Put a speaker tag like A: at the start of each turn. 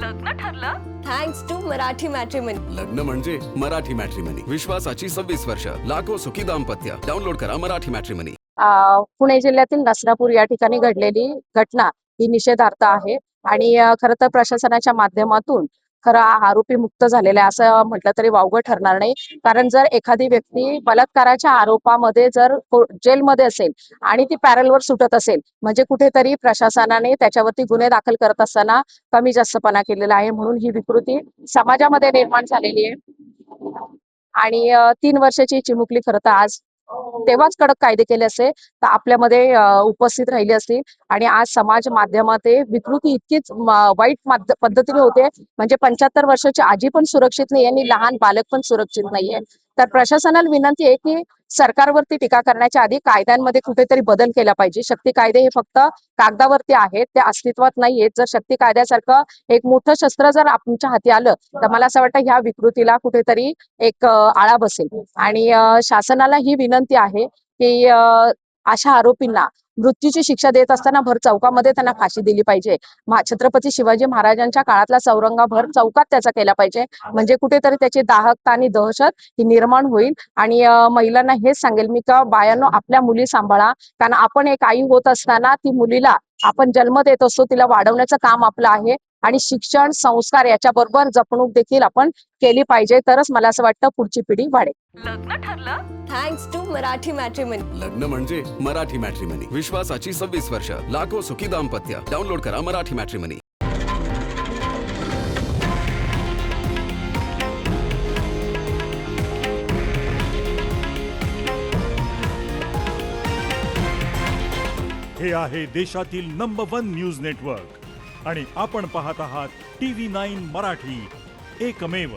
A: लग्न ठरलं
B: thanks to Marathi matrimony.
C: लग्न म्हणजे मराठी मॅट्रिमनी. विश्वासाची 26 वर्ष. लाखो सुखी दाम्पत्य. डाउनलोड करा मराठी मॅट्रिमनी.
D: पुणे जिल्ह्यातील नसरापूर या ठिकाणी घडलेली घटना ही निषेधार्थ आहे आणि खरं तर प्रशासनाच्या माध्यमातून खरं आरोपी मुक्त झालेला आहे असं म्हटलं तरी वावगं ठरणार नाही. कारण जर एखादी व्यक्ती बलात्काराच्या आरोपामध्ये जर जेलमध्ये असेल आणि ती पॅरलवर सुटत असेल म्हणजे कुठेतरी प्रशासनाने त्याच्यावरती गुन्हे दाखल करत असताना कमी जास्तपणा केलेला आहे. म्हणून ही विकृती समाजामध्ये निर्माण झालेली आहे आणि 3 वर्षाची चिमुकली खरं तर आज तेव्हाच कडक कायदे केले असते तर आपल्यामध्ये उपस्थित राहिली असती. आणि आज समाज माध्यमात विकृती इतकीच वाईट पद्धतीने होते म्हणजे 75 वर्षाची आजी पण सुरक्षित नाही आणि लहान बालक पण सुरक्षित नाहीये. तर प्रशासनाला विनंती आहे की सरकारवरती टीका करण्याच्या आधी कायद्यांमध्ये कुठेतरी बदल केला पाहिजे. शक्ती कायदे हे फक्त कागदावरती आहेत, ते अस्तित्वात नाहीयेत. जर शक्ती कायद्यासारखं एक मोठं शस्त्र जर आमच्या हाती आलं तर मला असं वाटतं ह्या विकृतीला कुठेतरी एक आळा बसेल. आणि शासनाला ही विनंती आहे की अशा आरोपींना मृत्यूची शिक्षा देत असताना भर चौकामध्ये त्यांना फाशी दिली पाहिजे. छत्रपती शिवाजी महाराजांच्या काळातला चौरंगा भर चौकात त्याचा केला पाहिजे म्हणजे कुठेतरी त्याची दाहकता आणि दहशत ही निर्माण होईल. आणि महिलांना हेच सांगेल मी का बायांनो आपल्या मुली सांभाळा. कारण आपण एक आई होत असताना ती मुलीला आपण जन्म देत असतो, तिला वाढवण्याचं काम आपलं आहे. आणि शिक्षण संस्कार याच्याबरोबर जपणूक देखील आपण केली पाहिजे. तरच मला असं वाटतं पुढची पिढी वाढेल.
A: लग्न ठरलं
B: थँक्स टू मराठी मॅट्रिमनी.
C: लग्न म्हणजे मराठी मॅट्रिमनी. विश्वासाची 26 वर्ष. लाखो सुखी दाम्पत्य. डाउनलोड करा मराठी मॅट्रिमनी.
E: हे आहे देशातील नंबर 1 न्यूज नेटवर्क आणि आपण पाहत आहात TV9 मराठी, एकमेव.